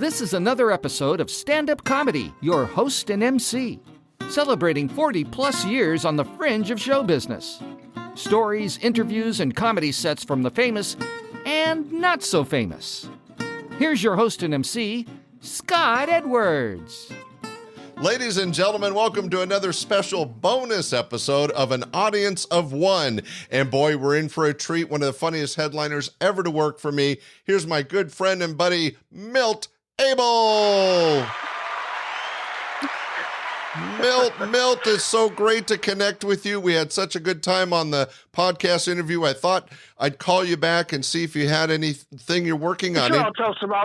This is another episode of Standup Comedy, your host and MC, celebrating 40-plus years on the fringe of show business. Stories, interviews, and comedy sets from the famous and not so famous. Here's your host and MC, Scott Edwards. Ladies and gentlemen, welcome to another special bonus episode of An Audience of One. And boy, we're in for a treat. One of the funniest headliners ever to work for me. Here's my good friend and buddy, Milt Abel. Milt, it's so great to connect with you. We had such a good time on the podcast interview. I thought I'd call you back and see if you had anything you're working on. Sure, I'll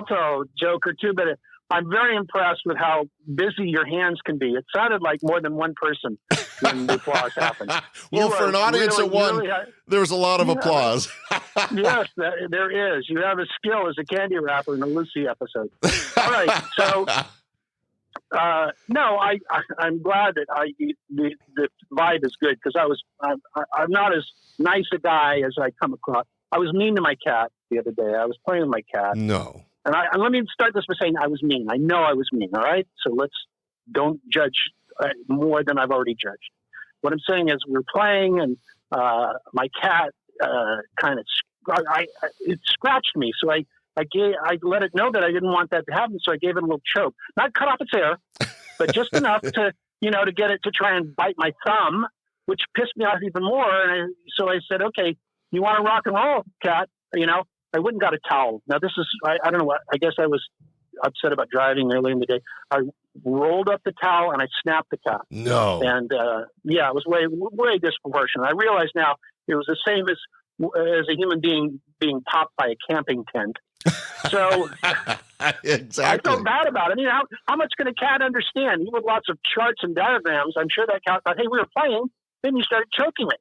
tell a joke or two, but I'm very impressed with how busy your hands can be. It sounded like more than one person when the applause happened. Well, for an audience of one, there was a lot of applause. Yes, there is. You have a skill as a candy wrapper in a Lucy episode. All right, so no, I'm glad that the vibe is good because I'm not as nice a guy as I come across. I was mean to my cat the other day. I was playing with my cat. No. And let me start this by saying I was mean. I know I was mean, all right? So don't judge more than I've already judged. What I'm saying is we're playing, and my cat it scratched me. So I let it know that I didn't want that to happen, so I gave it a little choke. Not cut off its hair, but just enough to get it to try and bite my thumb, which pissed me off even more. And so I said, okay, you want to rock and roll, cat? I went and got a towel. Now this is, I don't know what, I guess I was upset about driving early in the day. I rolled up the towel and I snapped the cat. No. And it was way disproportionate. I realize now it was the same as a human being popped by a camping tent. So exactly. I felt bad about it. How much can a cat understand? Even with lots of charts and diagrams, I'm sure that cat thought, hey, we were playing. Then you started choking me,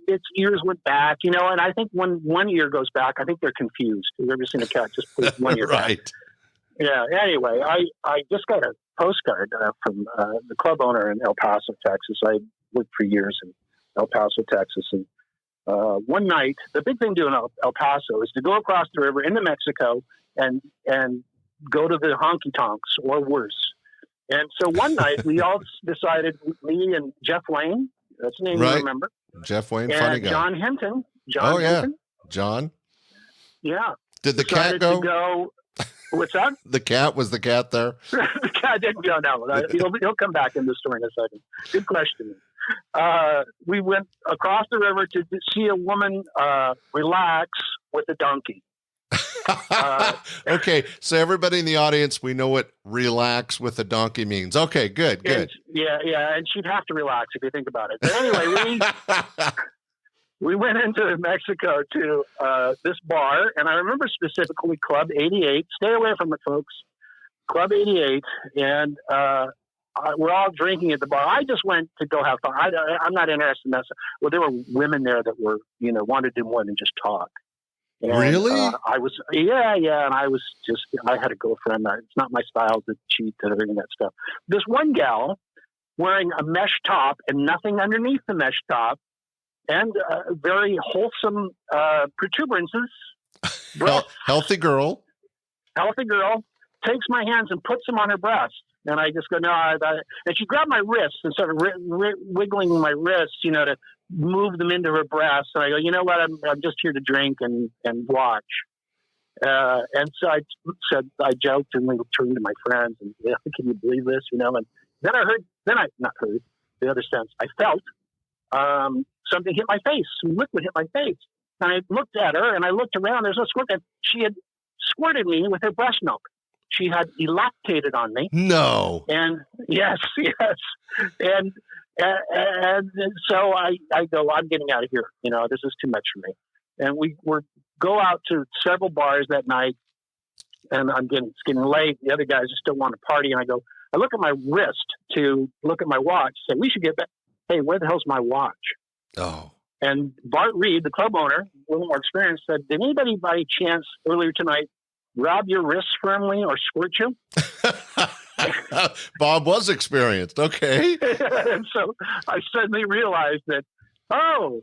its ears went back, and I think when one ear goes back, I think they're confused. Have you ever seen a cat just put one ear right. back? Yeah. Anyway, I just got a postcard from the club owner in El Paso, Texas. I worked for years in El Paso, Texas. And one night, the big thing doing El Paso is to go across the river into Mexico and go to the honky tonks or worse. And so one night we all decided, me and Jeff Wayne, that's the name you remember. Jeff Wayne, and funny guy. John Hinton. John. Yeah. Did the cat go? What's that? Was the cat there? The cat didn't go, no. He'll come back in the story in a second. Good question. We went across the river to see a woman relax with a donkey. Okay, so everybody in the audience, we know what relax with a donkey means. Okay, good. Yeah, and she'd have to relax if you think about it. But anyway, we went into Mexico to this bar, and I remember specifically Club 88. Stay away from it, folks. Club 88, and we're all drinking at the bar. I just went to go have fun. I'm not interested in that. Well, there were women there that were, wanted to do more than just talk. And, really? I was, and I had a girlfriend. It's not my style to cheat and everything that stuff. This one gal wearing a mesh top and nothing underneath the mesh top and very wholesome protuberances. Healthy girl. Takes my hands and puts them on her breast. And I just go, no. And she grabbed my wrists and started wiggling my wrists, to move them into her breasts. And I go, you know what? I'm just here to drink and watch. And so I joked and we turned to my friends and, can you believe this? And then I not heard the other sense. I felt something hit my face. Some liquid hit my face. And I looked at her and I looked around. There's no squirt. And she had squirted me with her breast milk. She had elactated on me. No. And yes. And so I go, I'm getting out of here. This is too much for me. And we go out to several bars that night, and it's getting late. The other guys still want to party. And I look at my wrist to look at my watch. Say, we should get back. Hey, where the hell's my watch? Oh. And Bart Reed, the club owner, a little more experienced, said, did anybody by chance earlier tonight grab your wrists firmly or squirt you? Bob was experienced. Okay. And so I suddenly realized that, oh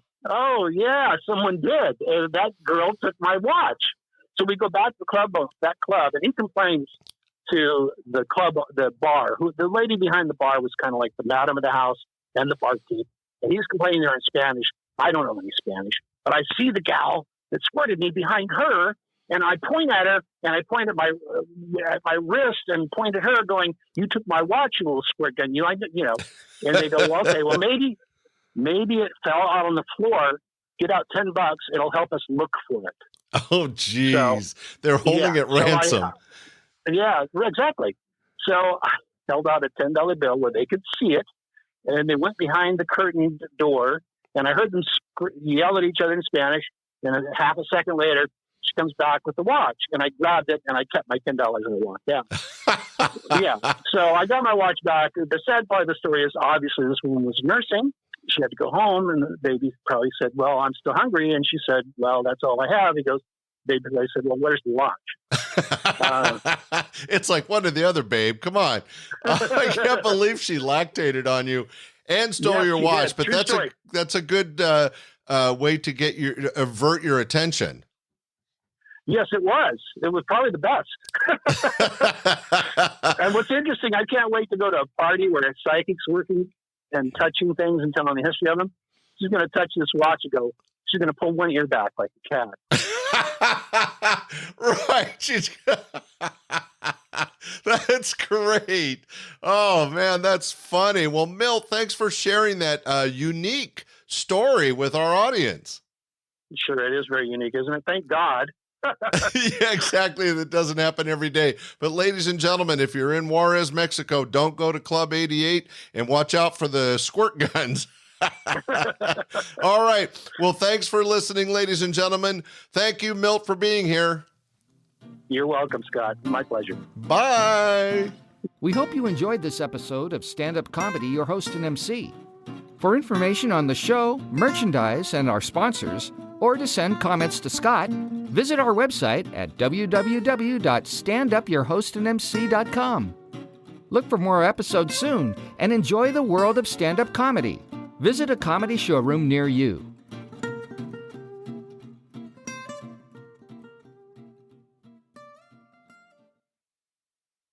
yeah, someone did. That girl took my watch. So we go back to that club, and he complains to the bar, the lady behind the bar was kind of like the madam of the house and the barkeep. And he's complaining there in Spanish. I don't know any Spanish, but I see the gal that squirted me behind her, and I point at her, and I point at my wrist and point at her, going, "You took my watch, you little squirt gun." And they go, "Well, okay, well maybe it fell out on the floor. Get out $10. It'll help us look for it." Oh, geez. They're holding it ransom. Yeah, exactly. So I held out a $10 bill where they could see it, and they went behind the curtained door, and I heard them yell at each other in Spanish, and half a second later, she comes back with the watch, and I grabbed it, and I kept my $10 and I walked out. Yeah, so I got my watch back. The sad part of the story is obviously this woman was nursing. She had to go home, and the baby probably said, "Well, I'm still hungry," and she said, "Well, that's all I have." He goes, I said, "Well, where's the watch?" It's like one or the other, babe. Come on. I can't believe she lactated on you and stole your watch. But that's a good way to avert your attention. Yes, it was. It was probably the best. And what's interesting, I can't wait to go to a party where a psychic's working and touching things and telling the history of them. She's going to touch this watch and go, she's going to pull one ear back like a cat. Right. That's great. Oh, man, that's funny. Well, Milt, thanks for sharing that unique story with our audience. Sure, it is very unique, isn't it? Thank God. Yeah, exactly. That doesn't happen every day. But ladies and gentlemen, if you're in Juarez, Mexico, don't go to Club 88 and watch out for the squirt guns. All right. Well, thanks for listening, ladies and gentlemen. Thank you, Milt, for being here. You're welcome, Scott. My pleasure. Bye. We hope you enjoyed this episode of Stand-Up Comedy, your host and MC. For information on the show, merchandise, and our sponsors, or to send comments to Scott, visit our website at www.standupyourhostandmc.com. Look for more episodes soon and enjoy the world of stand-up comedy. Visit a comedy showroom near you.